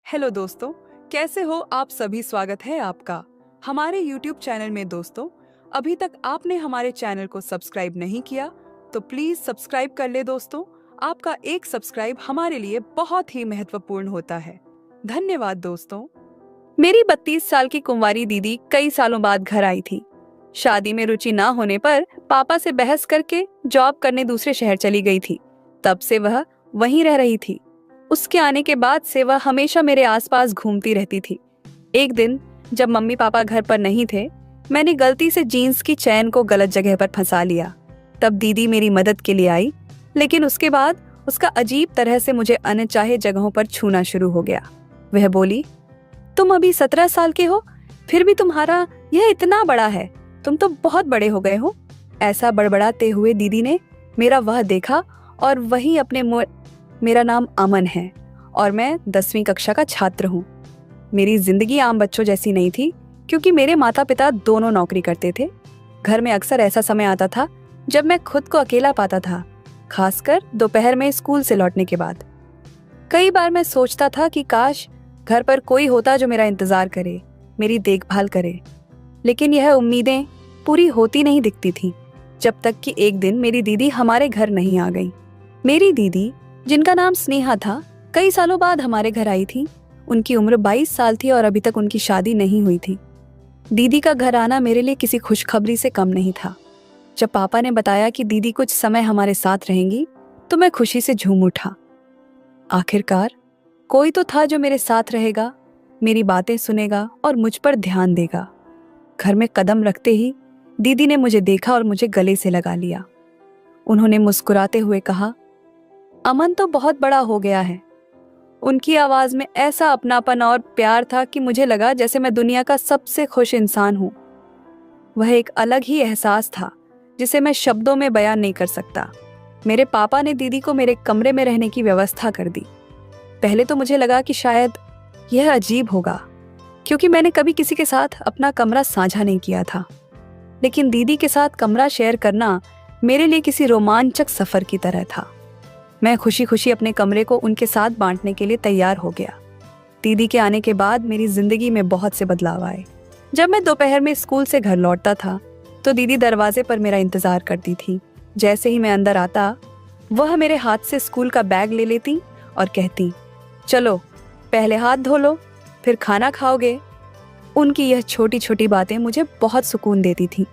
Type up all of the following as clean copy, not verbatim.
Hello दोस्तों, कैसे हो आप सभी। स्वागत है आपका हमारे YouTube चैनल में। दोस्तों, अभी तक आपने हमारे चैनल को सब्सक्राइब नहीं किया तो प्लीज सब्सक्राइब कर ले। दोस्तों, आपका एक सब्सक्राइब हमारे लिए बहुत ही महत्वपूर्ण होता है। धन्यवाद। दोस्तों, मेरी 32 साल की कुंवारी दीदी कई सालों बाद घर आई थी। शादी में रुचि ना होने पर पापा से बहस करके जॉब करने दूसरे शहर चली गई थी। तब से वह वहीं रह रही थी। उसके आने के बाद से वह हमेशा मेरे आसपास घूमती रहती थी। एक दिन जब मम्मी पापा घर पर नहीं थे, मैंने गलती से जीन्स की चैन को गलत जगह पर फंसा लिया। तब दीदी मेरी मदद के लिए आई, लेकिन उसके बाद उसका अजीब तरह से मुझे अनचाहे जगहों पर छूना शुरू हो गया। वह बोली, तुम अभी 17 साल के हो, फिर भी तुम्हारा यह इतना बड़ा है। तुम तो बहुत बड़े हो गए हो। ऐसा बड़बड़ाते हुए दीदी ने मेरा वह देखा और वही अपने मेरा नाम अमन है और मैं 10वीं कक्षा का छात्र हूँ। मेरी जिंदगी आम बच्चों जैसी नहीं थी, क्योंकि मेरे माता पिता दोनों नौकरी करते थे। घर में अक्सर ऐसा समय आता था जब मैं खुद को अकेला पाता था, खासकर दोपहर में स्कूल से लौटने के बाद। कई बार मैं सोचता था कि काश घर पर कोई होता जो मेरा इंतजार करे, मेरी देखभाल करे। लेकिन यह उम्मीदें पूरी होती नहीं दिखती थीं, जब तक कि एक दिन मेरी दीदी हमारे घर नहीं आ गई। मेरी दीदी, जिनका नाम स्नेहा था, कई सालों बाद हमारे घर आई थी। उनकी उम्र 22 साल थी और अभी तक उनकी शादी नहीं हुई थी। दीदी का घर आना मेरे लिए किसी खुशखबरी से कम नहीं था। जब पापा ने बताया कि दीदी कुछ समय हमारे साथ रहेंगी, तो मैं खुशी से झूम उठा। आखिरकार कोई तो था जो मेरे साथ रहेगा, मेरी बातें सुनेगा और मुझ पर ध्यान देगा। घर में कदम रखते ही दीदी ने मुझे देखा और मुझे गले से लगा लिया। उन्होंने मुस्कुराते हुए कहा, अमन तो बहुत बड़ा हो गया है। उनकी आवाज में ऐसा अपनापन और प्यार था कि मुझे लगा जैसे मैं दुनिया का सबसे खुश इंसान हूँ। वह एक अलग ही एहसास था जिसे मैं शब्दों में बयान नहीं कर सकता। मेरे पापा ने दीदी को मेरे कमरे में रहने की व्यवस्था कर दी। पहले तो मुझे लगा कि शायद यह अजीब होगा, क्योंकि मैंने कभी किसी के साथ अपना कमरा साझा नहीं किया था। लेकिन दीदी के साथ कमरा शेयर करना मेरे लिए किसी रोमांचक सफर की तरह था। मैं खुशी खुशी अपने कमरे को उनके साथ बांटने के लिए तैयार हो गया। दीदी के आने के बाद मेरी जिंदगी में बहुत से बदलाव आए। जब मैं दोपहर में स्कूल से घर लौटता था, तो दीदी दरवाजे पर मेरा इंतजार करती थी। जैसे ही मैं अंदर आता, वह मेरे हाथ से स्कूल का बैग ले लेती और कहती, चलो पहले हाथ धो लो, फिर खाना खाओगे। उनकी यह छोटी छोटी बातें मुझे बहुत सुकून देती थी।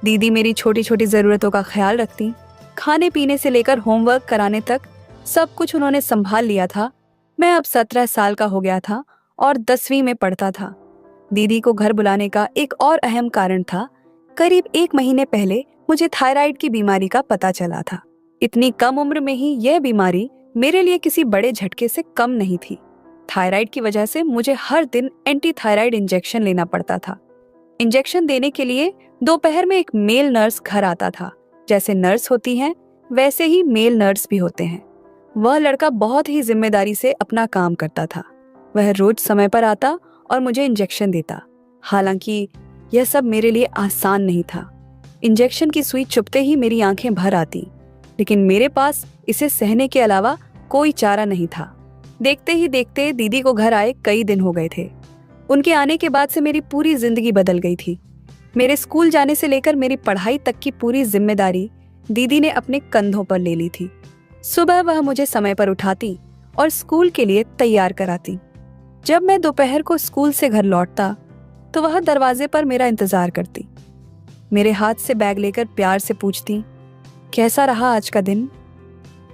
दीदी मेरी छोटी छोटी ज़रूरतों का ख्याल रखती। खाने पीने से लेकर होमवर्क कराने तक सब कुछ उन्होंने संभाल लिया था। मैं अब 17 साल का हो गया था और 10वीं में पढ़ता था। दीदी को घर बुलाने का एक और अहम कारण था। करीब 1 महीने पहले मुझे थायराइड की बीमारी का पता चला था। इतनी कम उम्र में ही यह बीमारी मेरे लिए किसी बड़े झटके से कम नहीं थी। थायराइड की वजह से मुझे हर दिन एंटी थायराइड इंजेक्शन लेना पड़ता था। इंजेक्शन देने के लिए दोपहर में एक मेल नर्स घर आता था। जैसे नर्स होती हैं, वैसे ही मेल नर्स भी होते हैं। वह लड़का बहुत ही जिम्मेदारी से अपना काम करता था। वह रोज समय पर आता और मुझे इंजेक्शन देता। हालांकि यह सब मेरे लिए आसान नहीं था। इंजेक्शन की सुई चुभते ही मेरी आंखें भर आती, लेकिन मेरे पास इसे सहने के अलावा कोई चारा नहीं था। देखते ही देखते दीदी को घर आए कई दिन हो गए थे। उनके आने के बाद से मेरी पूरी जिंदगी बदल गई थी। मेरे स्कूल जाने से लेकर मेरी पढ़ाई तक की पूरी जिम्मेदारी दीदी ने अपने कंधों पर ले ली थी। सुबह वह मुझे समय पर उठाती और स्कूल के लिए तैयार कराती। जब मैं दोपहर को स्कूल से घर लौटता, तो वह दरवाजे पर मेरा इंतजार करती। मेरे हाथ से बैग लेकर प्यार से पूछती, कैसा रहा आज का दिन।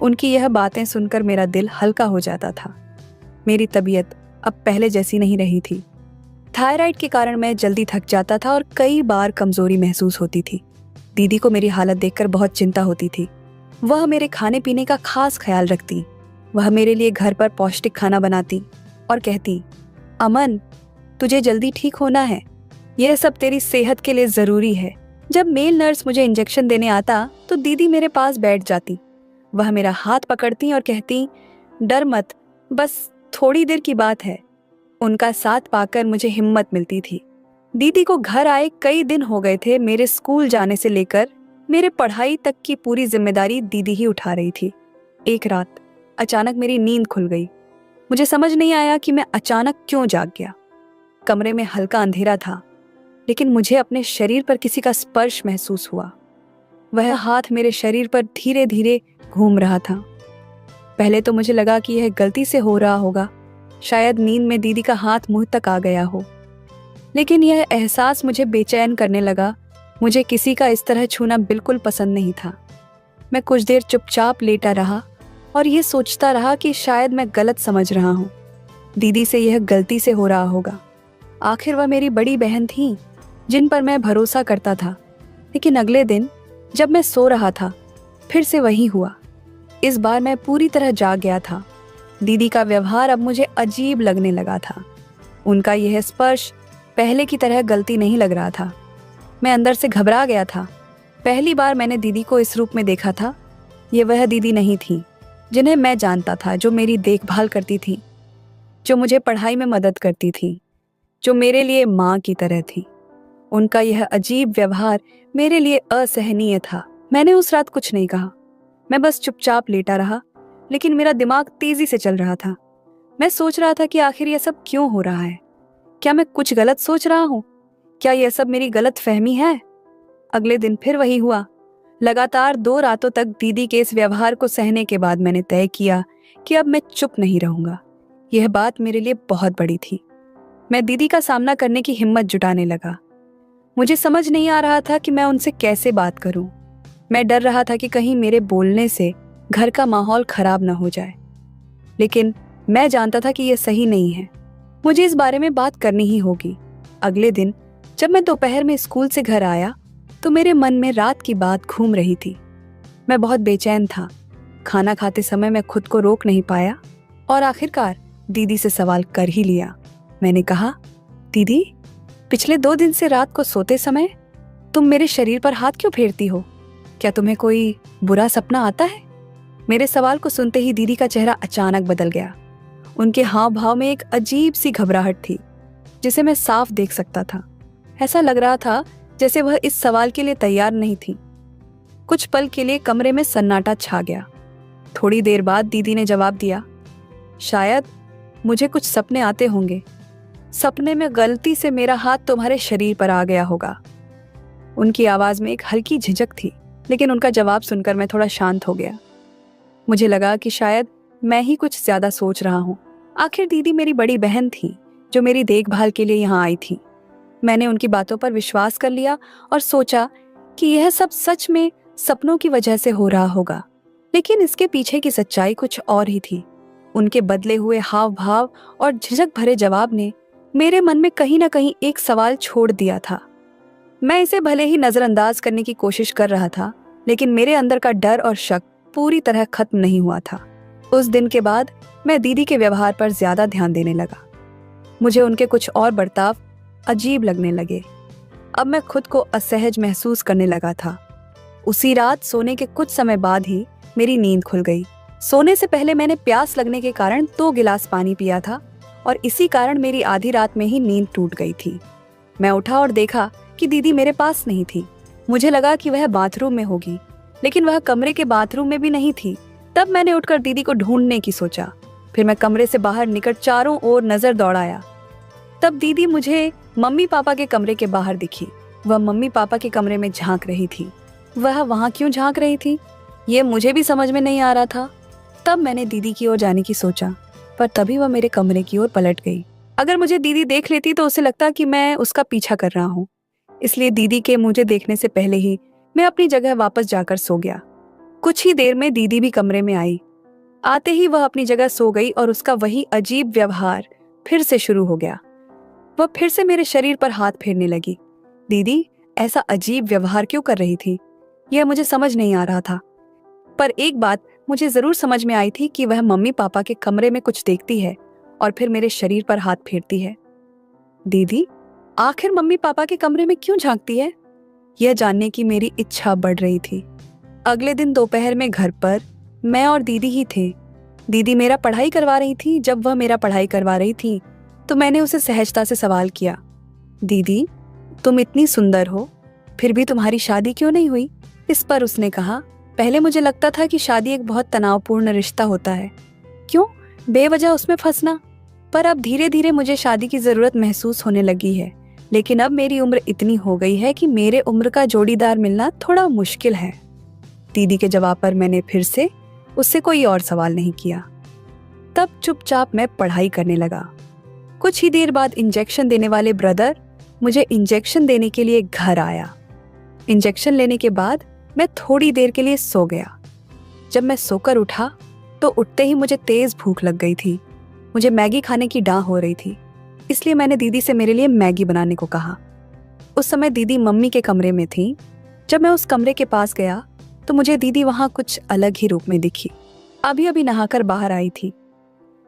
उनकी यह बातें सुनकर मेरा दिल हल्का हो जाता था। मेरी तबीयत अब पहले जैसी नहीं रही थी। थायराइड के कारण मैं जल्दी थक जाता था और कई बार कमजोरी महसूस होती थी। दीदी को मेरी हालत देखकर बहुत चिंता होती थी। वह मेरे खाने पीने का खास ख्याल रखती। वह मेरे लिए घर पर पौष्टिक खाना बनाती और कहती, अमन, तुझे जल्दी ठीक होना है। यह सब तेरी सेहत के लिए जरूरी है। जब मेल नर्स मुझे इंजेक्शन देने आता, तो दीदी मेरे पास बैठ जाती। वह मेरा हाथ पकड़ती और कहती, डर मत, बस थोड़ी देर की बात है। उनका साथ पाकर मुझे हिम्मत मिलती थी। दीदी को घर आए कई दिन हो गए थे। मेरे स्कूल जाने से लेकर मेरे पढ़ाई तक की पूरी जिम्मेदारी दीदी ही उठा रही थी। एक रात अचानक मेरी नींद खुल गई। मुझे समझ नहीं आया कि मैं अचानक क्यों जाग गया। कमरे में हल्का अंधेरा था, लेकिन मुझे अपने शरीर पर किसी का स्पर्श महसूस हुआ। वह हाथ मेरे शरीर पर धीरे धीरे घूम रहा था। पहले तो मुझे लगा कि यह गलती से हो रहा होगा, शायद नींद में दीदी का हाथ मुंह तक आ गया हो। लेकिन यह एहसास मुझे बेचैन करने लगा। मुझे किसी का इस तरह छूना बिल्कुल पसंद नहीं था। मैं कुछ देर चुपचाप लेटा रहा और ये सोचता रहा कि शायद मैं गलत समझ रहा हूँ। दीदी से यह गलती से हो रहा होगा। आखिर वह मेरी बड़ी बहन थी, जिन पर मैं भरोसा करता था। लेकिन अगले दिन जब मैं सो रहा था, फिर से वही हुआ। इस बार मैं पूरी तरह जाग गया था। दीदी का व्यवहार अब मुझे अजीब लगने लगा था। उनका यह स्पर्श पहले की तरह गलती नहीं लग रहा था। मैं अंदर से घबरा गया था। पहली बार मैंने दीदी को इस रूप में देखा था। ये वह दीदी नहीं थी जिन्हें मैं जानता था, जो मेरी देखभाल करती थी, जो मुझे पढ़ाई में मदद करती थी, जो मेरे लिए माँ की तरह थी। उनका यह अजीब व्यवहार मेरे लिए असहनीय था। मैंने उस रात कुछ नहीं कहा। मैं बस चुपचाप लेटा रहा, लेकिन मेरा दिमाग तेजी से चल रहा था। मैं सोच रहा था कि आखिर यह सब क्यों हो रहा है। क्या मैं कुछ गलत सोच रहा हूँ? क्या यह सब मेरी गलत फहमी है? अगले दिन फिर वही हुआ। लगातार 2 रातों तक दीदी के इस व्यवहार को सहने के बाद मैंने तय किया कि अब मैं चुप नहीं रहूंगा। यह बात मेरे लिए बहुत बड़ी थी। मैं दीदी का सामना करने की हिम्मत जुटाने लगा। मुझे समझ नहीं आ रहा था कि मैं उनसे कैसे बात करूं। मैं डर रहा था कि कहीं मेरे बोलने से घर का माहौल खराब ना हो जाए। लेकिन मैं जानता था कि यह सही नहीं है। मुझे इस बारे में बात करनी ही होगी। अगले दिन जब मैं दोपहर में स्कूल से घर आया, तो मेरे मन में रात की बात घूम रही थी। मैं बहुत बेचैन था। खाना खाते समय मैं खुद को रोक नहीं पाया और आखिरकार दीदी से सवाल कर ही लिया। मैंने कहा, दीदी, पिछले 2 दिन से रात को सोते समय तुम मेरे शरीर पर हाथ क्यों फेरती हो? क्या तुम्हें कोई बुरा सपना आता है? मेरे सवाल को सुनते ही दीदी का चेहरा अचानक बदल गया। उनके हाव भाव में एक अजीब सी घबराहट थी, जिसे मैं साफ देख सकता था। ऐसा लग रहा था जैसे वह इस सवाल के लिए तैयार नहीं थी। कुछ पल के लिए कमरे में सन्नाटा छा गया। थोड़ी देर बाद दीदी ने जवाब दिया, शायद मुझे कुछ सपने आते होंगे। सपने में गलती से मेरा हाथ तुम्हारे शरीर पर आ गया होगा। उनकी आवाज में एक हल्की झिझक थी, लेकिन उनका जवाब सुनकर मैं थोड़ा शांत हो गया। मुझे लगा कि शायद मैं ही कुछ ज्यादा सोच रहा हूँ। आखिर दीदी मेरी बड़ी बहन थी, जो मेरी देखभाल के लिए यहाँ आई थी। मैंने उनकी बातों पर विश्वास कर लिया और सोचा कि यह सब सच में सपनों की वजह से हो रहा होगा। लेकिन इसके पीछे की सच्चाई कुछ और ही थी। उनके बदले हुए हाव भाव और झिझक भरे जवाब ने मेरे मन में कहीं ना कहीं एक सवाल छोड़ दिया था। मैं इसे भले ही नजरअंदाज करने की कोशिश कर रहा था, लेकिन मेरे अंदर का डर और शक पूरी तरह खत्म नहीं हुआ था। उस दिन के बाद मैं दीदी के व्यवहार पर ज्यादा ध्यान देने लगा। मुझे उनके कुछ और बर्ताव अजीब लगने लगे। अब मैं खुद को असहज महसूस करने लगा था। उसी रात सोने के कुछ समय बाद ही मेरी नींद खुल गई। सोने से पहले मैंने प्यास लगने के कारण 2 गिलास पानी पिया था और इसी कारण मेरी आधी रात में ही नींद टूट गई थी। मैं उठा और देखा कि दीदी मेरे पास नहीं थी। मुझे लगा कि वह बाथरूम में होगी, लेकिन वह कमरे के बाथरूम में भी नहीं थी। तब मैंने उठकर दीदी को ढूंढने की सोचा। फिर मैं कमरे से बाहर निकल चारों ओर नजर दौड़ाया। तब दीदी मुझे मम्मी पापा के कमरे के बाहर दिखी। वह मम्मी पापा के कमरे में झांक रही थी। वह वहां क्यों झांक रही थी, ये मुझे भी समझ में नहीं आ रहा था। तब मैंने दीदी की ओर जाने की सोचा, पर तभी वह मेरे कमरे की ओर पलट गई। अगर मुझे दीदी देख लेती तो उसे लगता कि मैं उसका पीछा कर रहा हूँ। इसलिए दीदी के मुझे देखने से पहले ही मैं अपनी जगह वापस जाकर सो गया। कुछ ही देर में दीदी भी कमरे में आई। आते ही वह अपनी जगह सो गई और उसका वही अजीब व्यवहार फिर से शुरू हो गया। वह फिर से मेरे शरीर पर हाथ फेरने लगी। दीदी ऐसा अजीब व्यवहार क्यों कर रही थी, यह मुझे समझ नहीं आ रहा था। पर एक बात मुझे जरूर समझ में आई थी कि वह मम्मी पापा के कमरे में कुछ देखती है और फिर मेरे शरीर पर हाथ फेरती है। दीदी आखिर मम्मी पापा के कमरे में क्यों झांकती है, यह जानने की मेरी इच्छा बढ़ रही थी। अगले दिन दोपहर में घर पर मैं और दीदी ही थे। दीदी मेरा पढ़ाई करवा रही थी। जब वह मेरा पढ़ाई करवा रही थी तो मैंने उसे सहजता से सवाल किया, दीदी तुम इतनी सुंदर हो, फिर भी तुम्हारी शादी क्यों नहीं हुई? इस पर उसने कहा, पहले मुझे लगता था कि शादी एक बहुत तनावपूर्ण रिश्ता होता है। क्यों, बेवजह उसमें फंसना। पर अब धीरे धीरे मुझे शादी की ज़रूरत महसूस होने लगी है, लेकिन अब मेरी उम्र इतनी हो गई है कि मेरे उम्र का जोड़ीदार मिलना थोड़ा मुश्किल है। दीदी के जवाब पर मैंने फिर से उससे कोई और सवाल नहीं किया। तब चुपचाप मैं पढ़ाई करने लगा। कुछ ही देर बाद इंजेक्शन देने वाले ब्रदर मुझे इंजेक्शन देने के लिए घर आया। इंजेक्शन लेने के बाद मैं थोड़ी देर के लिए सो गया। जब मैं सोकर उठा तो उठते ही मुझे तेज भूख लग गई थी। मुझे मैगी खाने की डाह हो रही थी, इसलिए मैंने दीदी से मेरे लिए मैगी बनाने को कहा। उस समय दीदी मम्मी के कमरे में थी। जब मैं उस कमरे के पास गया तो मुझे दीदी वहां कुछ अलग ही रूप में दिखी। अभी अभी नहाकर बाहर आई थी।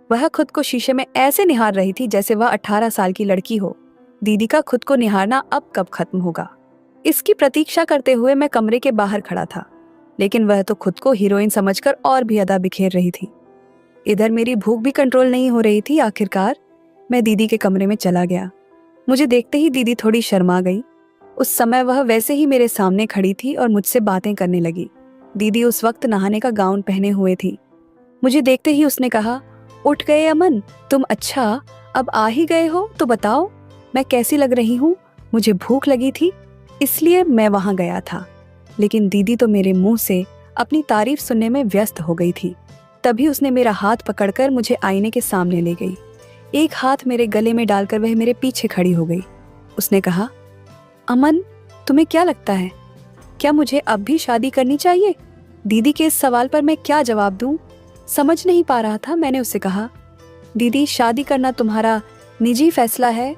वह खुद को शीशे में ऐसे निहार रही थी जैसे वह 18 साल की लड़की हो। दीदी का खुद को निहारना अब कब खत्म होगा, इसकी प्रतीक्षा करते हुए मैं कमरे के बाहर खड़ा था, लेकिन वह तो खुद को हीरोइन समझकर और भी अदा बिखेर रही थी। इधर मेरी भूख भी कंट्रोल नहीं हो रही थी। आखिरकार मैं दीदी के कमरे में चला गया। मुझे देखते ही दीदी थोड़ी शर्मा गई। उस समय वह वैसे ही मेरे सामने खड़ी थी और मुझसे बातें करने लगी। दीदी उस वक्त नहाने का गाउन पहने हुए थी। मुझे देखते ही उसने कहा, उठ गए अमन, तुम अच्छा अब आ ही गए हो तो बताओ मैं कैसी लग रही हूँ। मुझे भूख लगी थी इसलिए मैं वहां गया था। लेकिन दीदी तो मेरे मुंह से अपनी तारीफ सुनने में व्यस्त हो गई थी। तभी उसने मेरा हाथ पकड़कर मुझे आईने के सामने ले गई। एक हाथ मेरे गले में डालकर वह मेरे पीछे खड़ी हो गई। उसने कहा, अमन तुम्हें क्या लगता है, क्या मुझे अब भी शादी करनी चाहिए? दीदी के इस सवाल पर मैं क्या जवाब दूं, समझ नहीं पा रहा था। मैंने उससे कहा, दीदी शादी करना तुम्हारा निजी फैसला है,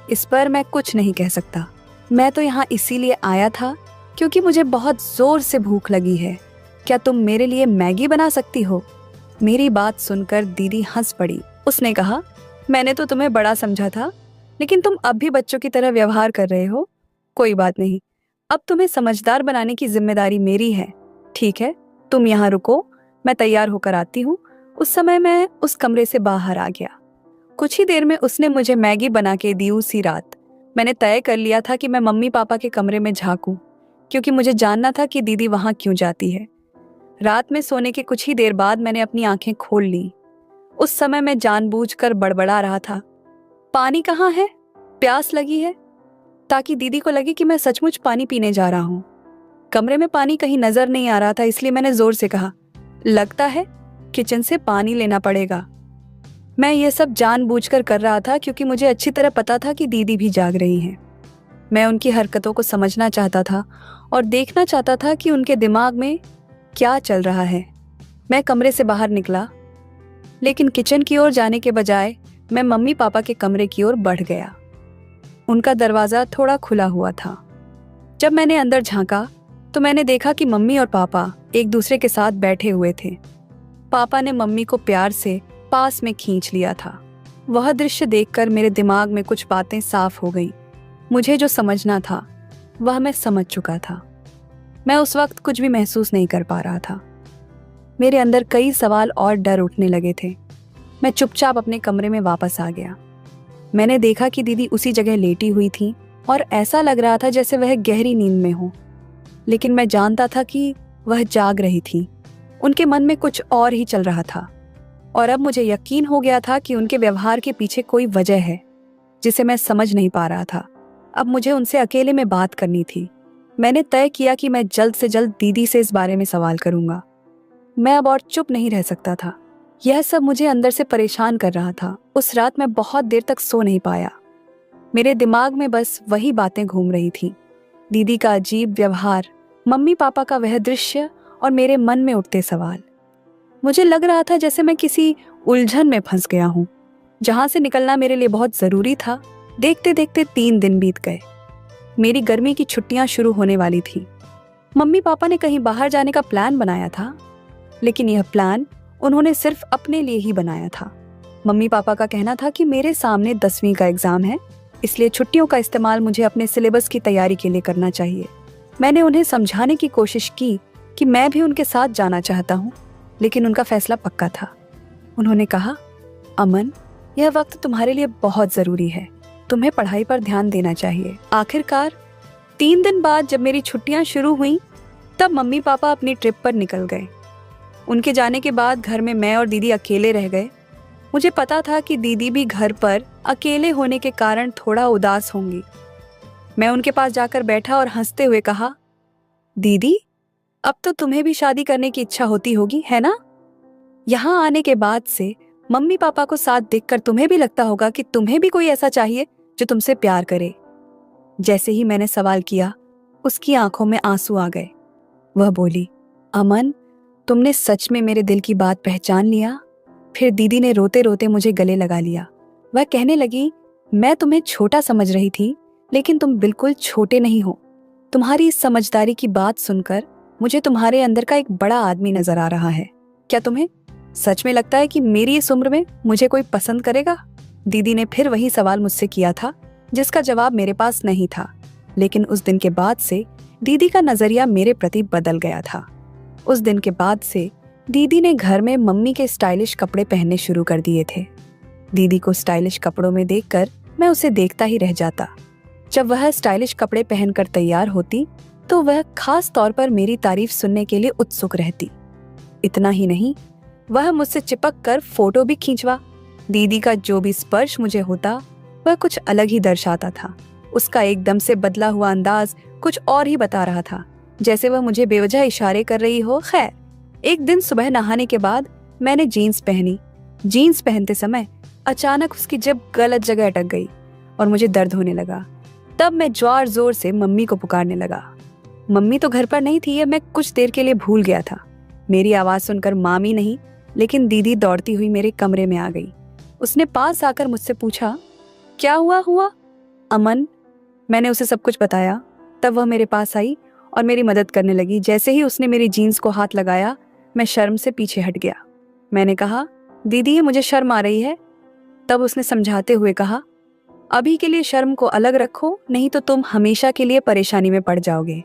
इस पर मैं कुछ नहीं कह सकता। मैं तो यहाँ इसीलिए आया था क्योंकि मुझे बहुत जोर से भूख लगी है। क्या तुम मेरे लिए मैगी बना सकती हो? मेरी बात सुनकर दीदी हंस पड़ी। उसने कहा, मैंने तो तुम्हें बड़ा समझा था, लेकिन तुम अब भी बच्चों की तरह व्यवहार कर रहे हो। कोई बात नहीं, अब तुम्हें समझदार बनाने की जिम्मेदारी मेरी है। ठीक है, तुम यहाँ रुको, मैं तैयार होकर आती हूँ। उस समय मैं उस कमरे से बाहर आ गया। कुछ ही देर में उसने मुझे मैगी बना के दी। उसी रात मैंने तय कर लिया था कि मैं मम्मी पापा के कमरे में झांकूं, क्योंकि मुझे जानना था कि दीदी वहां क्यों जाती है। रात में सोने के कुछ ही देर बाद मैंने अपनी आंखें खोल ली। उस समय मैं जानबूझकर बड़बड़ा रहा था, पानी कहाँ है, प्यास लगी है, ताकि दीदी को लगे कि मैं सचमुच पानी पीने जा रहा हूँ। कमरे में पानी कहीं नजर नहीं आ रहा था, इसलिए मैंने जोर से कहा, लगता है किचन से पानी लेना पड़ेगा। मैं ये सब जानबूझकर कर रहा था क्योंकि मुझे अच्छी तरह पता था कि दीदी भी जाग रही हैं। मैं उनकी हरकतों को समझना चाहता था और देखना चाहता था कि उनके दिमाग में क्या चल रहा है। मैं कमरे से बाहर निकला, लेकिन किचन की ओर जाने के बजाय मैं मम्मी पापा के कमरे की ओर बढ़ गया। उनका दरवाज़ा थोड़ा खुला हुआ था। जब मैंने अंदर झांका तो मैंने देखा कि मम्मी और पापा एक दूसरे के साथ बैठे हुए थे। पापा ने मम्मी को प्यार से पास में खींच लिया था। वह दृश्य देखकर मेरे दिमाग में कुछ बातें साफ हो गई। मुझे जो समझना था वह मैं समझ चुका था। मैं उस वक्त कुछ भी महसूस नहीं कर पा रहा था। मेरे अंदर कई सवाल और डर उठने लगे थे। मैं चुपचाप अपने कमरे में वापस आ गया। मैंने देखा कि दीदी उसी जगह लेटी हुई थी और ऐसा लग रहा था जैसे वह गहरी नींद में हो, लेकिन मैं जानता था कि वह जाग रही थी। उनके मन में कुछ और ही चल रहा था और अब मुझे यकीन हो गया था कि उनके व्यवहार के पीछे कोई वजह है जिसे मैं समझ नहीं पा रहा था। अब मुझे उनसे अकेले में बात करनी थी। मैंने तय किया कि मैं जल्द से जल्द दीदी से इस बारे में सवाल करूंगा। मैं अब और चुप नहीं रह सकता था। यह सब मुझे अंदर से परेशान कर रहा था। उस रात मैं बहुत देर तक सो नहीं पाया। मेरे दिमाग में बस वही बातें घूम रही थीं। दीदी का अजीब व्यवहार, मम्मी पापा का वह दृश्य और मेरे मन में उठते सवाल। मुझे लग रहा था जैसे मैं किसी उलझन में फंस गया हूँ, जहां से निकलना मेरे लिए बहुत जरूरी था। देखते देखते 3 दिन बीत गए। मेरी गर्मी की छुट्टियां शुरू होने वाली थी। मम्मी पापा ने कहीं बाहर जाने का प्लान बनाया था, लेकिन यह प्लान उन्होंने सिर्फ अपने लिए ही बनाया था। मम्मी पापा का कहना था कि मेरे सामने 10वीं का एग्जाम है, इसलिए छुट्टियों का इस्तेमाल मुझे अपने सिलेबस की तैयारी के लिए करना चाहिए। मैंने उन्हें समझाने की कोशिश की कि मैं भी उनके साथ जाना चाहता हूँ, लेकिन उनका फैसला पक्का था। उन्होंने कहा, अमन, यह वक्त तुम्हारे लिए बहुत ज़रूरी है, तुम्हें पढ़ाई पर ध्यान देना चाहिए। आखिरकार 3 दिन बाद जब मेरी छुट्टियां शुरू हुईं, तब मम्मी पापा अपनी ट्रिप पर निकल गए। उनके जाने के बाद घर में मैं और दीदी अकेले रह गए। मुझे पता था कि दीदी भी घर पर अकेले होने के कारण थोड़ा उदास होंगी। मैं उनके पास जाकर बैठा और हंसते हुए कहा, दीदी, अब तो तुम्हें भी शादी करने की इच्छा होती होगी, है ना? यहाँ आने के बाद से मम्मी पापा को साथ देखकर तुम्हें भी लगता होगा कि तुम्हें भी कोई ऐसा चाहिए जो तुमसे प्यार करे। जैसे ही मैंने सवाल किया, उसकी आंखों में आंसू आ गए। वह बोली, अमन, तुमने सच में मेरे दिल की बात पहचान लिया। फिर दीदी ने रोते रोते मुझे गले लगा लिया। वह कहने लगी, मैं तुम्हें छोटा समझ रही थी, लेकिन तुम बिल्कुल छोटे नहीं हो। तुम्हारी इस समझदारी की बात सुनकर मुझे तुम्हारे अंदर का एक बड़ा आदमी नजर आ रहा है। क्या तुम्हें सच में लगता है कि मेरी इस उम्र में मुझे कोई पसंद करेगा? दीदी ने फिर वही सवाल मुझसे किया था जिसका जवाब मेरे पास नहीं था। लेकिन उस दिन के बाद से दीदी का नजरिया मेरे प्रति बदल गया था। उस दिन के बाद से दीदी ने घर में मम्मी के स्टाइलिश कपड़े पहनने शुरू कर दिए थे। दीदी को स्टाइलिश कपड़ों में देखकर मैं उसे देखता ही रह जाता। जब वह स्टाइलिश कपड़े पहनकर तैयार होती तो वह खास तौर पर मेरी तारीफ सुनने के लिए उत्सुक रहती। इतना ही नहीं, वह मुझसे चिपक कर फोटो भी खींचवा। दीदी का जो भी स्पर्श मुझे होता वह कुछ अलग ही दर्शाता था। उसका एकदम से बदला हुआ अंदाज कुछ और ही बता रहा था, जैसे वह मुझे बेवजह इशारे कर रही हो। खैर, एक दिन सुबह नहाने के बाद मैंने जीन्स पहनी। जीन्स पहनते समय अचानक उसकी जेब गलत जगह अटक गई और मुझे दर्द होने लगा। तब मैं जोर जोर से मम्मी को पुकारने लगा। मम्मी तो घर पर नहीं थी, मैं कुछ देर के लिए भूल गया था। मेरी आवाज सुनकर मामी नहीं लेकिन दीदी दौड़ती हुई मेरे कमरे में आ गई। उसने पास आकर मुझसे पूछा, क्या हुआ? अमन, मैंने उसे सब कुछ बताया। तब वह मेरे पास आई और मेरी मदद करने लगी। जैसे ही उसने मेरी जीन्स को हाथ लगाया, मैं शर्म से पीछे हट गया। मैंने कहा, दीदी, ये मुझे शर्म आ रही है। तब उसने समझाते हुए कहा, अभी के लिए शर्म को अलग रखो, नहीं तो तुम हमेशा के लिए परेशानी में पड़ जाओगे।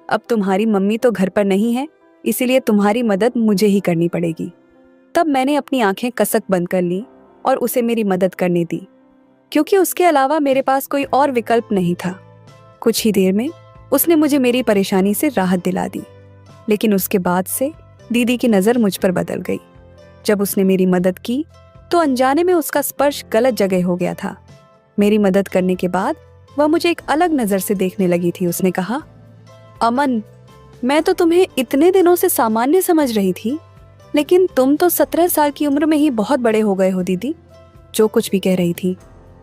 अब तुम्हारी मम्मी तो घर पर नहीं है, इसीलिए तुम्हारी मदद मुझे ही करनी पड़ेगी। तब मैंने अपनी आंखें कसक बंद कर ली और उसे मेरी मदद करने दी, क्योंकि उसके अलावा मेरे पास कोई और विकल्प नहीं था। कुछ ही देर में उसने मुझे मेरी परेशानी से राहत दिला दी। लेकिन उसके बाद से दीदी की नज़र मुझ पर बदल गई। जब उसने मेरी मदद की तो अनजाने में उसका स्पर्श गलत जगह हो गया था। मेरी मदद करने के बाद वह मुझे एक अलग नज़र से देखने लगी थी। उसने कहा, अमन, मैं तो तुम्हें इतने दिनों से सामान्य समझ रही थी, लेकिन तुम तो 17 साल की उम्र में ही बहुत बड़े हो गए हो। दीदी जो कुछ भी कह रही थी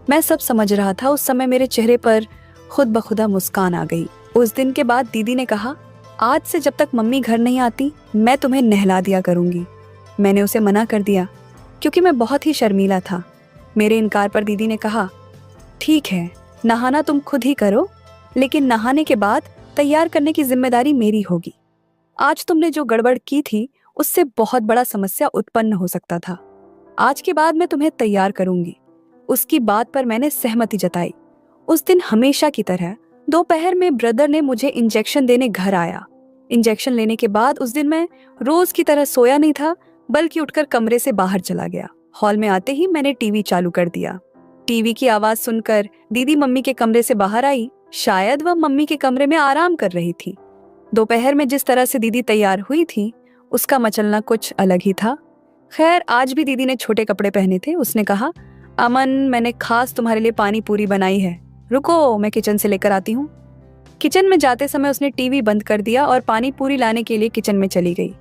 मैं सब समझ रहा था। उस समय मेरे चेहरे पर खुद ब खुदा मुस्कान आ गई। उस दिन के बाद दीदी ने कहा, आज से जब तक मम्मी घर नहीं आती मैं तुम्हें नहला दिया करूंगी। मैंने उसे मना कर दिया क्योंकि मैं बहुत ही शर्मीला था। मेरे इनकार पर दीदी ने कहा, ठीक है, नहाना तुम खुद ही करो, लेकिन नहाने के बाद तैयार करने की जिम्मेदारी मेरी होगी। आज तुमने जो गड़बड़ की थी उससे बहुत बड़ा समस्या उत्पन्न हो सकता था। आज के बाद मैं तुम्हें तैयार करूंगी। उसकी बात पर मैंने सहमति जताई। उस दिन हमेशा की तरह दोपहर में ब्रदर ने मुझे इंजेक्शन देने घर आया। इंजेक्शन लेने के बाद उस दिन मैं रोज की तरह सोया नहीं था, बल्कि उठकर कमरे से बाहर चला गया। हॉल में आते ही मैंने टीवी चालू कर दिया। टीवी की आवाज सुनकर दीदी मम्मी के कमरे से बाहर आई। शायद वह मम्मी के कमरे में आराम कर रही थी। दोपहर में जिस तरह से दीदी तैयार हुई थी उसका मचलना कुछ अलग ही था। खैर, आज भी दीदी ने छोटे कपड़े पहने थे। उसने कहा, अमन, मैंने खास तुम्हारे लिए पानी पूरी बनाई है, रुको मैं किचन से लेकर आती हूँ। किचन में जाते समय उसने टीवी बंद कर दिया और पानी पूरी लाने के लिए किचन में चली गई।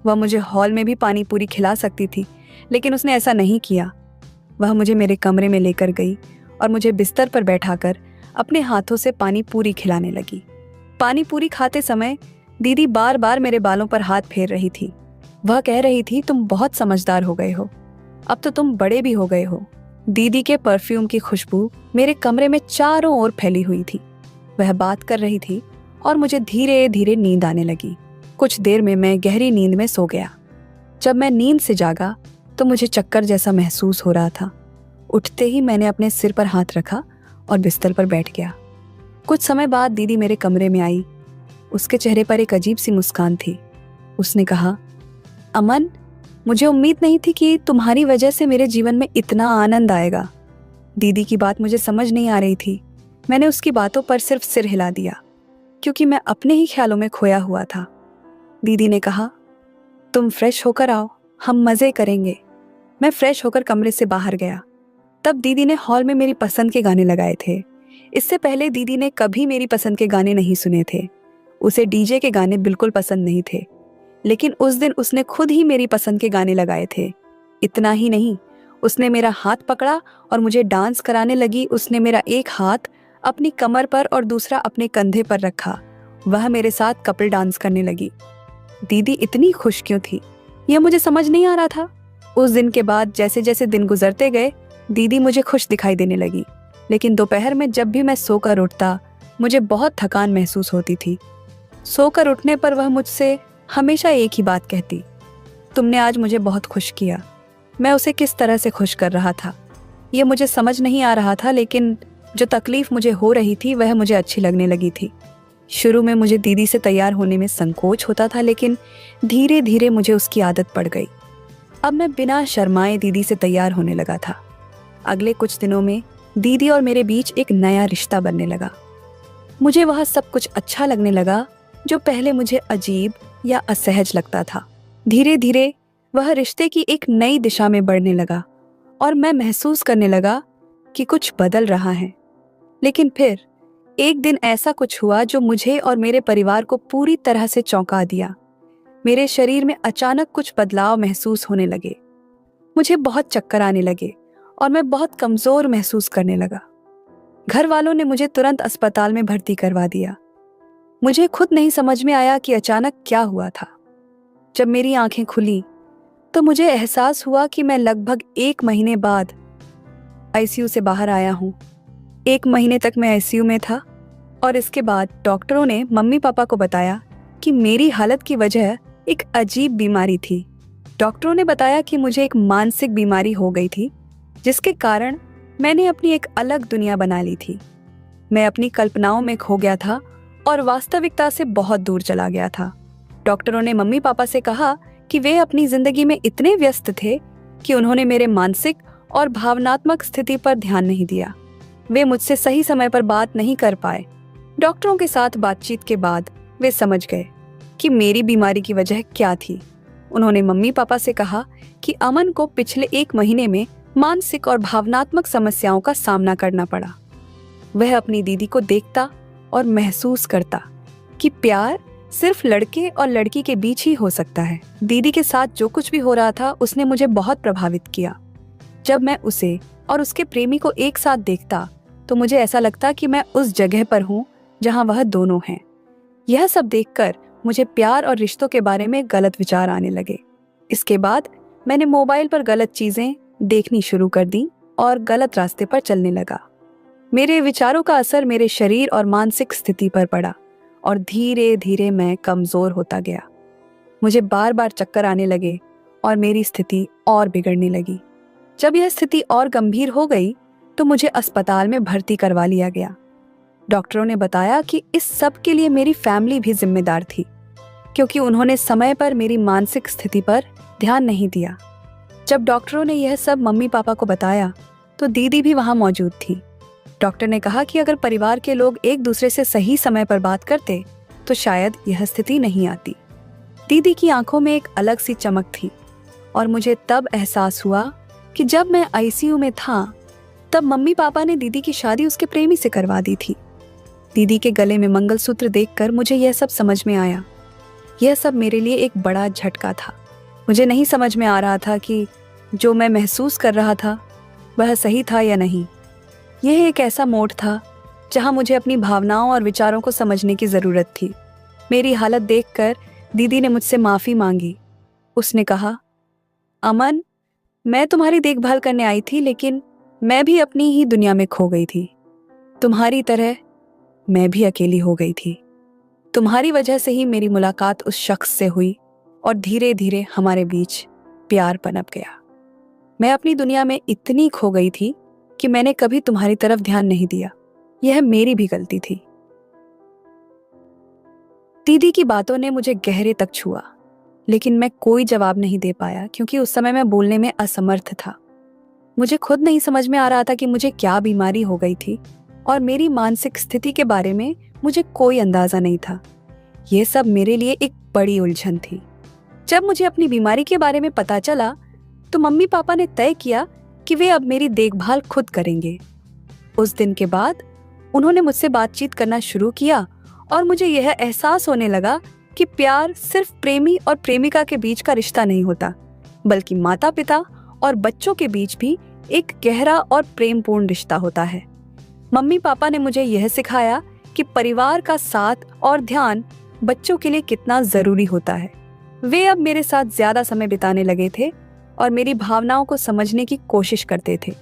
वह मुझे हॉल में भी पानी पूरी खिला सकती थी, लेकिन उसने ऐसा नहीं किया। वह मुझे मेरे कमरे में लेकर गई और मुझे बिस्तर पर बैठाकर अपने हाथों से पानी पूरी खिलाने लगी। पानी पूरी खाते समय दीदी बार बार मेरे बालों पर हाथ फेर रही थी। वह कह रही थी, तुम बहुत समझदार हो गए हो, अब तो तुम बड़े भी हो गए हो। दीदी के परफ्यूम की खुशबू मेरे कमरे में चारों ओर फैली हुई थी। वह बात कर रही थी और मुझे धीरे धीरे नींद आने लगी। कुछ देर में मैं गहरी नींद में सो गया। जब मैं नींद से जागा तो मुझे चक्कर जैसा महसूस हो रहा था। उठते ही मैंने अपने सिर पर हाथ रखा और बिस्तर पर बैठ गया। कुछ समय बाद दीदी मेरे कमरे में आई। उसके चेहरे पर एक अजीब सी मुस्कान थी। उसने कहा, अमन, मुझे उम्मीद नहीं थी कि तुम्हारी वजह से मेरे जीवन में इतना आनंद आएगा। दीदी की बात मुझे समझ नहीं आ रही थी। मैंने उसकी बातों पर सिर्फ सिर हिला दिया, क्योंकि मैं अपने ही ख्यालों में खोया हुआ था। दीदी ने कहा, तुम फ्रेश होकर आओ, हम मज़े करेंगे। मैं फ्रेश होकर कमरे से बाहर गया। तब दीदी ने हॉल में मेरी पसंद के गाने लगाए थे। इससे पहले दीदी ने कभी मेरी पसंद के गाने नहीं सुने थे। उसे डीजे के गाने बिल्कुल पसंद नहीं थे, लेकिन उस दिन उसने खुद ही मेरी पसंद के गाने लगाए थे। इतना ही नहीं, उसने मेरा हाथ पकड़ा और मुझे डांस कराने लगी। उसने मेरा एक हाथ अपनी कमर पर और दूसरा अपने कंधे पर रखा। वह मेरे साथ कपल डांस करने लगी। दीदी इतनी खुश क्यों थी, यह मुझे समझ नहीं आ रहा था। उस दिन के बाद जैसे जैसे दिन गुजरते गए, दीदी मुझे खुश दिखाई देने लगी। लेकिन दोपहर में जब भी मैं सोकर उठता, मुझे बहुत थकान महसूस होती थी। सोकर उठने पर वह मुझसे हमेशा एक ही बात कहती, तुमने आज मुझे बहुत खुश किया। मैं उसे किस तरह से खुश कर रहा था, यह मुझे समझ नहीं आ रहा था, लेकिन जो तकलीफ मुझे हो रही थी वह मुझे अच्छी लगने लगी थी। शुरू में मुझे दीदी से तैयार होने में संकोच होता था, लेकिन धीरे धीरे मुझे उसकी आदत पड़ गई। अब मैं बिना शर्माए दीदी से तैयार होने लगा था। अगले कुछ दिनों में दीदी और मेरे बीच एक नया रिश्ता बनने लगा। मुझे वह सब कुछ अच्छा लगने लगा जो पहले मुझे अजीब या असहज लगता था। धीरे धीरे वह रिश्ते की एक नई दिशा में बढ़ने लगा और मैं महसूस करने लगा कि कुछ बदल रहा है। लेकिन फिर एक दिन ऐसा कुछ हुआ जो मुझे और मेरे परिवार को पूरी तरह से चौंका दिया। मेरे शरीर में अचानक कुछ बदलाव महसूस होने लगे। मुझे बहुत चक्कर आने लगे और मैं बहुत कमजोर महसूस करने लगा। घर वालों ने मुझे तुरंत अस्पताल में भर्ती करवा दिया। मुझे खुद नहीं समझ में आया कि अचानक क्या हुआ था। जब मेरी आंखें खुली तो मुझे एहसास हुआ कि मैं लगभग 1 महीने बाद आईसीयू से बाहर आया हूँ। 1 महीने तक मैं आईसीयू में था और इसके बाद डॉक्टरों ने मम्मी पापा को बताया कि मेरी हालत की वजह एक अजीब बीमारी थी। डॉक्टरों ने बताया कि मुझे एक मानसिक बीमारी हो गई थी, जिसके कारण मैंने अपनी एक अलग दुनिया बना ली थी। मैं अपनी कल्पनाओं में खो गया था और वास्तविकता से बहुत दूर चला गया था। डॉक्टरों ने मम्मी पापा से कहा कि वे अपनी जिंदगी में इतने व्यस्त थे कि उन्होंने मेरे मानसिक और भावनात्मक स्थिति पर ध्यान नहीं दिया। वे मुझसे सही समय पर बात नहीं कर पाए। डॉक्टरों के साथ बातचीत के बाद वे समझ गए कि मेरी बीमारी की वजह क्या थी। उन्होंने मम्मी पापा से कहा कि अमन को पिछले 1 महीने में मानसिक और भावनात्मक समस्याओं का सामना करना पड़ा। वह अपनी दीदी को देखता और महसूस करता कि प्यार सिर्फ लड़के और लड़की के बीच ही हो सकता है। दीदी के साथ जो कुछ भी हो रहा था उसने मुझे बहुत प्रभावित किया। जब मैं उसे और उसके प्रेमी को एक साथ देखता तो मुझे ऐसा लगता कि मैं उस जगह पर हूँ जहाँ वह दोनों हैं। यह सब देखकर मुझे प्यार और रिश्तों के बारे में गलत विचार आने लगे। इसके बाद मैंने मोबाइल पर गलत चीजें देखनी शुरू कर दी और गलत रास्ते पर चलने लगा। मेरे विचारों का असर मेरे शरीर और मानसिक स्थिति पर पड़ा और धीरे धीरे मैं कमजोर होता गया। मुझे बार बार चक्कर आने लगे और मेरी स्थिति और बिगड़ने लगी। जब यह स्थिति और गंभीर हो गई तो मुझे अस्पताल में भर्ती करवा लिया गया। डॉक्टरों ने बताया कि इस सब के लिए मेरी फैमिली भी जिम्मेदार थी, क्योंकि उन्होंने समय पर मेरी मानसिक स्थिति पर ध्यान नहीं दिया। जब डॉक्टरों ने यह सब मम्मी पापा को बताया तो दीदी भी वहां मौजूद थी। डॉक्टर ने कहा कि अगर परिवार के लोग एक दूसरे से सही समय पर बात करते तो शायद यह स्थिति नहीं आती। दीदी की आंखों में एक अलग सी चमक थी और मुझे तब एहसास हुआ कि जब मैं आईसीयू में था तब मम्मी पापा ने दीदी की शादी उसके प्रेमी से करवा दी थी। दीदी के गले में मंगलसूत्र देखकर मुझे यह सब समझ में आया। यह सब मेरे लिए एक बड़ा झटका था। मुझे नहीं समझ में आ रहा था कि जो मैं महसूस कर रहा था वह सही था या नहीं। यह एक ऐसा मोड़ था जहां मुझे अपनी भावनाओं और विचारों को समझने की ज़रूरत थी। मेरी हालत देखकर दीदी ने मुझसे माफ़ी मांगी। उसने कहा, अमन, मैं तुम्हारी देखभाल करने आई थी, लेकिन मैं भी अपनी ही दुनिया में खो गई थी। तुम्हारी तरह मैं भी अकेली हो गई थी। तुम्हारी वजह से ही मेरी मुलाकात उस शख्स से हुई और धीरे धीरे हमारे बीच प्यार पनप गया। मैं अपनी दुनिया में इतनी खो गई थी कि मैंने कभी तुम्हारी तरफ ध्यान नहीं दिया। यह मेरी भी गलती थी। दीदी की बातों ने मुझे गहरे तक छुआ, लेकिन मैं कोई जवाब नहीं दे पाया क्योंकि उस समय मैं बोलने में असमर्थ था। मुझे खुद नहीं समझ में आ रहा था कि मुझे क्या बीमारी हो गई थी और मेरी मानसिक स्थिति के बारे में मुझे कोई अंदाजा नहीं था। यह सब मेरे लिए एक बड़ी उलझन थी। जब मुझे अपनी बीमारी के बारे में पता चला तो मम्मी पापा ने तय किया कि वे अब मेरी देखभाल खुद करेंगे। उस दिन के बाद उन्होंने मुझसे बातचीत करना शुरू किया और मुझे यह एहसास होने लगा कि प्यार सिर्फ प्रेमी और प्रेमिका के बीच का रिश्ता नहीं होता, बल्कि माता पिता और बच्चों के बीच भी एक गहरा और प्रेमपूर्ण रिश्ता होता है। मम्मी पापा ने मुझे यह सिखाया कि परिवार का साथ और ध्यान बच्चों के लिए कितना जरूरी होता है। वे अब मेरे साथ ज्यादा समय बिताने लगे थे और मेरी भावनाओं को समझने की कोशिश करते थे।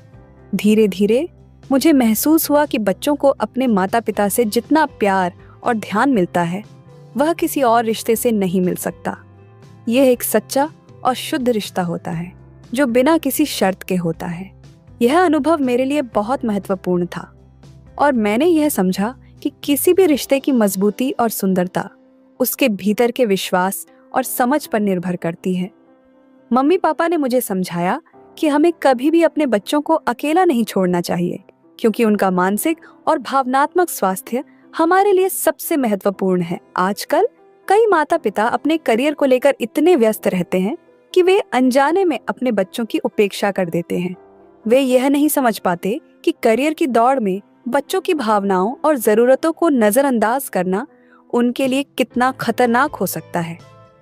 धीरे धीरे मुझे महसूस हुआ कि बच्चों को अपने माता पिता से जितना प्यार और ध्यान मिलता है वह किसी और रिश्ते से नहीं मिल सकता। यह एक सच्चा और शुद्ध रिश्ता होता है जो बिना किसी शर्त के होता है। यह अनुभव मेरे लिए बहुत महत्वपूर्ण था और मैंने यह समझा कि किसी भी रिश्ते की मजबूती और सुंदरता उसके भीतर के विश्वास और समझ पर निर्भर करती है। मम्मी पापा ने मुझे समझाया कि हमें कभी भी अपने बच्चों को अकेला नहीं छोड़ना चाहिए, क्योंकि उनका मानसिक और भावनात्मक स्वास्थ्य हमारे लिए सबसे महत्वपूर्ण है। आजकल कई माता पिता अपने करियर को लेकर इतने व्यस्त रहते हैं कि वे अनजाने में अपने बच्चों की उपेक्षा कर देते हैं। वे यह नहीं समझ पाते कि करियर की दौड़ में बच्चों की भावनाओं और जरूरतों को नजरअंदाज करना उनके लिए कितना खतरनाक हो सकता है।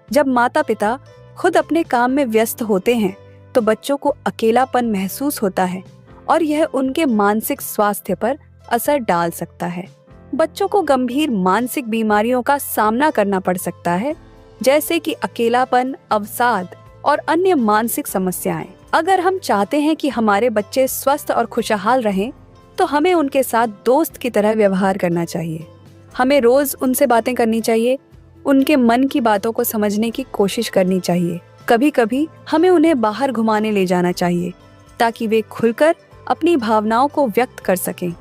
जब माता पिता खुद अपने काम में व्यस्त होते हैं तो बच्चों को अकेलापन महसूस होता है और यह उनके मानसिक स्वास्थ्य पर असर डाल सकता है। बच्चों को गंभीर मानसिक बीमारियों का सामना करना पड़ सकता है, जैसे कि अकेलापन, अवसाद और अन्य मानसिक समस्याएं। अगर हम चाहते हैं कि हमारे बच्चे स्वस्थ और खुशहाल रहें, तो हमें उनके साथ दोस्त की तरह व्यवहार करना चाहिए। हमें रोज उनसे बातें करनी चाहिए, उनके मन की बातों को समझने की कोशिश करनी चाहिए। कभी कभी हमें उन्हें बाहर घुमाने ले जाना चाहिए ताकि वे खुलकर अपनी भावनाओं को व्यक्त कर सकें।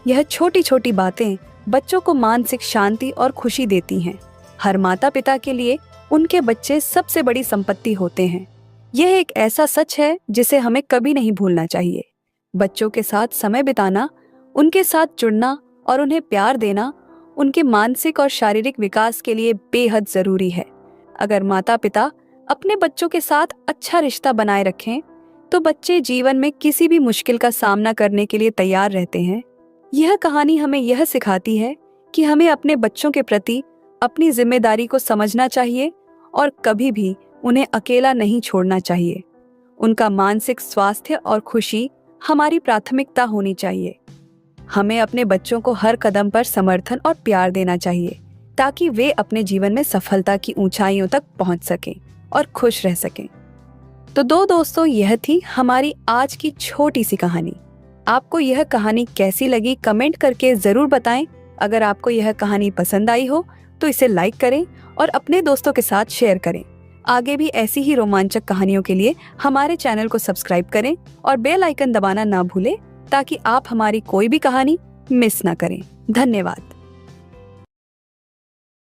यह छोटी छोटी बातें बच्चों को मानसिक शांति और खुशी देती हैं। हर माता पिता के लिए उनके बच्चे सबसे बड़ी संपत्ति होते हैं। यह एक ऐसा सच है जिसे हमें कभी नहीं भूलना चाहिए। बच्चों के साथ समय बिताना, उनके साथ जुड़ना और उन्हें प्यार देना उनके मानसिक और शारीरिक विकास के लिए बेहद जरूरी है। अगर माता पिता अपने बच्चों के साथ अच्छा रिश्ता बनाए रखें, तो बच्चे जीवन में किसी भी मुश्किल का सामना करने के लिए तैयार रहते हैं। यह कहानी हमें यह सिखाती है कि हमें अपने बच्चों के प्रति अपनी जिम्मेदारी को समझना चाहिए और कभी भी उन्हें अकेला नहीं छोड़ना चाहिए। उनका मानसिक स्वास्थ्य और खुशी हमारी प्राथमिकता होनी चाहिए। हमें अपने बच्चों को हर कदम पर समर्थन और प्यार देना चाहिए ताकि वे अपने जीवन में सफलता की ऊंचाइयों तक पहुंच सकें और खुश रह सकें। तो दोस्तों, यह थी हमारी आज की छोटी सी कहानी। आपको यह कहानी कैसी लगी कमेंट करके जरूर बताएं। अगर आपको यह कहानी पसंद आई हो तो इसे लाइक करें और अपने दोस्तों के साथ शेयर करें। आगे भी ऐसी ही रोमांचक कहानियों के लिए हमारे चैनल को सब्सक्राइब करें और बेल आइकन दबाना ना भूलें ताकि आप हमारी कोई भी कहानी मिस ना करें। धन्यवाद।